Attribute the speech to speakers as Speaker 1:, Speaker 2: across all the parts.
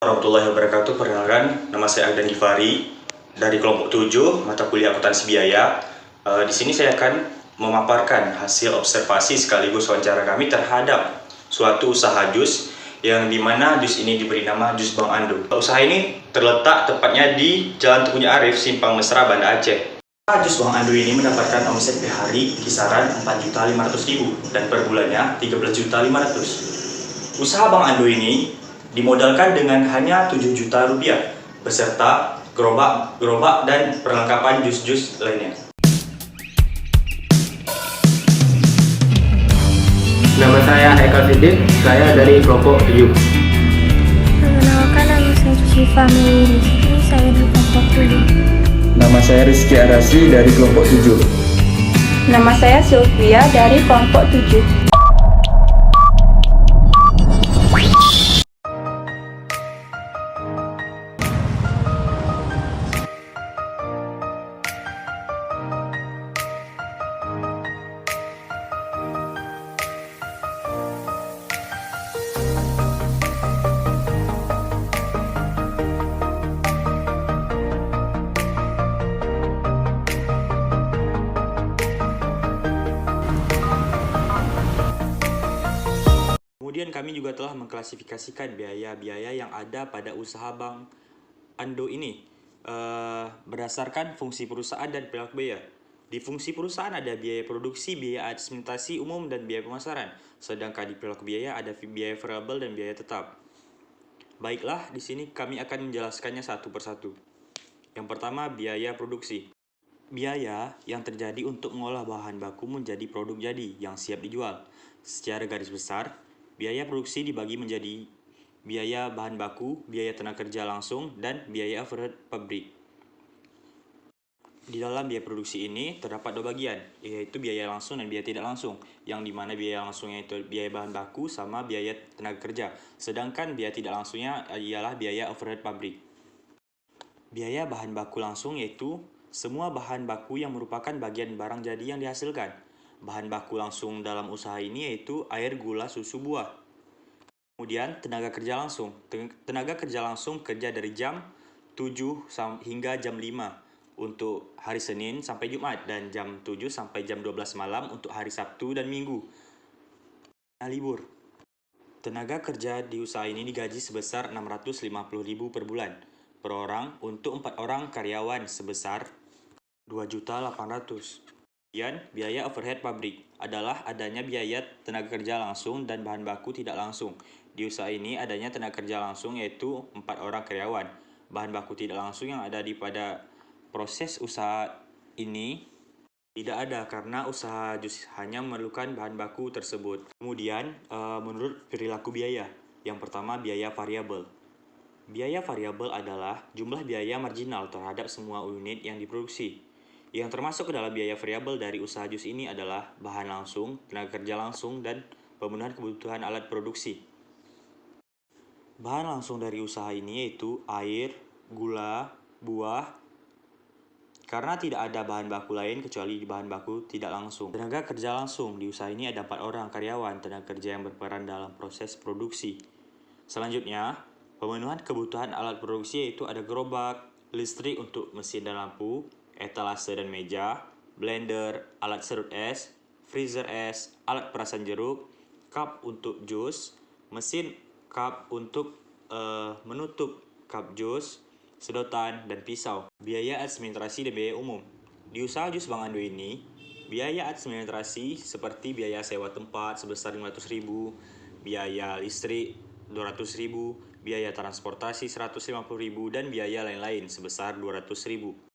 Speaker 1: Warahmatullahi wabarakatuh. Perkenalkan, nama saya Agdan Givari dari kelompok 7 mata kuliah akuntansi biaya. Di sini saya akan memaparkan hasil observasi sekaligus wawancara kami terhadap suatu usaha jus yang dimana jus ini diberi nama Jus Bang Ando. Usaha ini terletak tepatnya di Jalan Teguhnya Arif, Simpang Mesra, Banda Aceh. Jus Bang Ando ini mendapatkan omset per hari kisaran 4.500.000 dan per bulannya 13.500.000. Usaha Bang Ando ini dimodalkan dengan hanya 7 juta rupiah beserta gerobak dan perlengkapan jus-jus lainnya.
Speaker 2: Nama saya Haikal Siddiq, saya dari kelompok 7.
Speaker 3: Perkenalkan, nama saya Syifa Mei Rizky, saya dari kelompok 7.
Speaker 4: Nama saya Rizky Arasi dari kelompok 7.
Speaker 5: Nama saya Sylvia dari kelompok 7.
Speaker 1: Kemudian kami juga telah mengklasifikasikan biaya-biaya yang ada pada usaha Bang Ando ini berdasarkan fungsi perusahaan dan perilaku biaya. Di fungsi perusahaan ada biaya produksi, biaya administrasi umum, dan biaya pemasaran. Sedangkan di perilaku biaya ada biaya variabel dan biaya tetap. Baiklah, di sini kami akan menjelaskannya satu persatu. Yang pertama, biaya produksi. Biaya yang terjadi untuk mengolah bahan baku menjadi produk jadi yang siap dijual. Secara garis besar, biaya produksi dibagi menjadi biaya bahan baku, biaya tenaga kerja langsung, dan biaya overhead pabrik. Di dalam biaya produksi ini terdapat dua bagian, yaitu biaya langsung dan biaya tidak langsung. Yang dimana biaya langsungnya itu biaya bahan baku sama biaya tenaga kerja, sedangkan biaya tidak langsungnya ialah biaya overhead pabrik. Biaya bahan baku langsung yaitu semua bahan baku yang merupakan bagian barang jadi yang dihasilkan. Bahan baku langsung dalam usaha ini yaitu air, gula, susu, buah. Kemudian tenaga kerja langsung. Tenaga kerja langsung kerja dari jam 7 hingga jam 5 untuk hari Senin sampai Jumat dan jam 7 sampai jam 12 malam untuk hari Sabtu dan Minggu. Libur. Tenaga kerja di usaha ini digaji sebesar 650.000 per bulan per orang untuk 4 orang karyawan sebesar 2.800.000. Kemudian, biaya overhead pabrik adalah adanya biaya tenaga kerja langsung dan bahan baku tidak langsung. Di usaha ini adanya tenaga kerja langsung yaitu 4 orang karyawan. Bahan baku tidak langsung yang ada pada proses usaha ini tidak ada karena usaha jus hanya memerlukan bahan baku tersebut. Kemudian, menurut perilaku biaya, yang pertama biaya variabel. Biaya variabel adalah jumlah biaya marginal terhadap semua unit yang diproduksi. Yang termasuk ke dalam biaya variabel dari usaha jus ini adalah bahan langsung, tenaga kerja langsung, dan pemenuhan kebutuhan alat produksi. Bahan langsung dari usaha ini yaitu air, gula, buah, karena tidak ada bahan baku lain kecuali bahan baku tidak langsung. Tenaga kerja langsung di usaha ini ada 4 orang karyawan tenaga kerja yang berperan dalam proses produksi. Selanjutnya, pemenuhan kebutuhan alat produksi yaitu ada gerobak, listrik untuk mesin dan lampu, etalase dan meja, blender, alat serut es, freezer es, alat perasan jeruk, cup untuk jus, mesin cup untuk menutup cup jus, sedotan, dan pisau. Biaya administrasi dan biaya umum. Di usaha jus Bang Ando ini, biaya administrasi seperti biaya sewa tempat sebesar 500.000, biaya listrik 200.000, biaya transportasi 150.000, dan biaya lain-lain sebesar 200.000.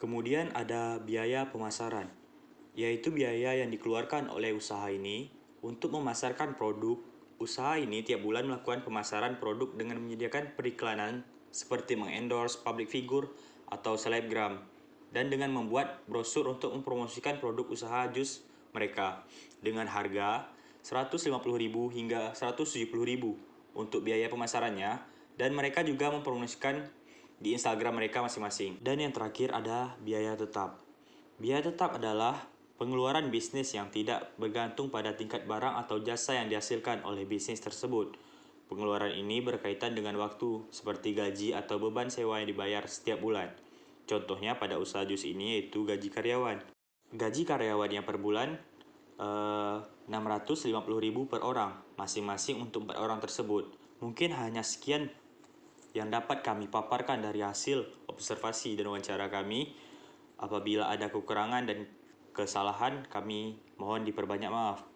Speaker 1: Kemudian ada biaya pemasaran, yaitu biaya yang dikeluarkan oleh usaha ini untuk memasarkan produk. Usaha ini tiap bulan melakukan pemasaran produk dengan menyediakan periklanan seperti mengendorse public figure atau selebgram, dan dengan membuat brosur untuk mempromosikan produk usaha jus mereka dengan harga 150.000 hingga 170.000 untuk biaya pemasarannya, dan mereka juga mempromosikan di Instagram mereka masing-masing. Dan yang terakhir ada biaya tetap. Biaya tetap adalah pengeluaran bisnis yang tidak bergantung pada tingkat barang atau jasa yang dihasilkan oleh bisnis tersebut. Pengeluaran ini berkaitan dengan waktu, seperti gaji atau beban sewa yang dibayar setiap bulan. Contohnya pada usaha jus ini yaitu gaji karyawan. Gaji karyawan yang per bulan 650.000 per orang, masing-masing untuk 4 orang tersebut. Mungkin hanya sekian yang dapat kami paparkan dari hasil observasi dan wawancara kami. Apabila ada kekurangan dan kesalahan, kami mohon diperbanyak maaf.